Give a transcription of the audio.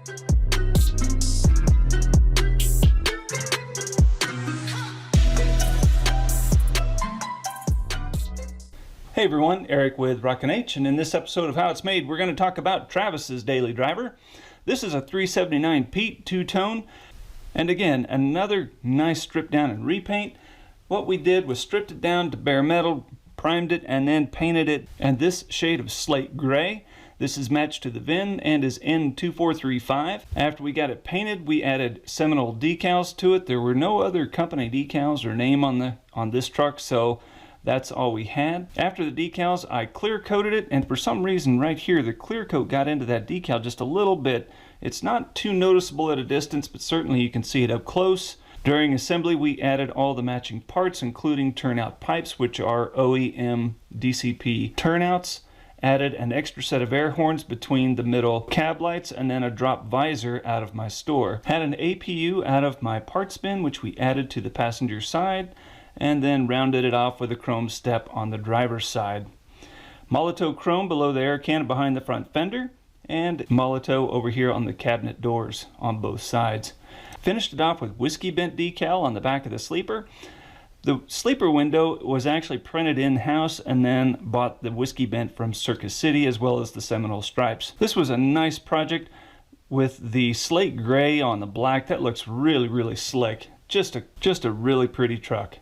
Hey everyone, Eric with Rockin' H, and in this episode of How It's Made, we're going to talk about Travis's daily driver. This is a 379 Pete two-tone, and again, another nice strip down and repaint. What we did was stripped it down to bare metal, primed it, and then painted it in this shade of slate gray. This is matched to the VIN and is N2435. After we got it painted, we added Seminole decals to it. There were no other company decals or name on this truck, so that's all we had. After the decals, I clear coated it, and for some reason right here, the clear coat got into that decal just a little bit. It's not too noticeable at a distance, but certainly you can see it up close. During assembly, we added all the matching parts, including turnout pipes, which are OEM DCP turnouts. Added an extra set of air horns between the middle cab lights, and then a drop visor out of my store. Had an APU out of my parts bin, which we added to the passenger side, and then rounded it off with a chrome step on the driver's side. Molotow chrome below the air can behind the front fender, and Molotow over here on the cabinet doors on both sides. Finished it off with whiskey bent decal on the back of the sleeper. The sleeper window was actually printed in-house, and then bought the whiskey bent from Circus City as well as the Seminole stripes. This was a nice project with the slate gray on the black. That looks really, really slick. Just a really pretty truck.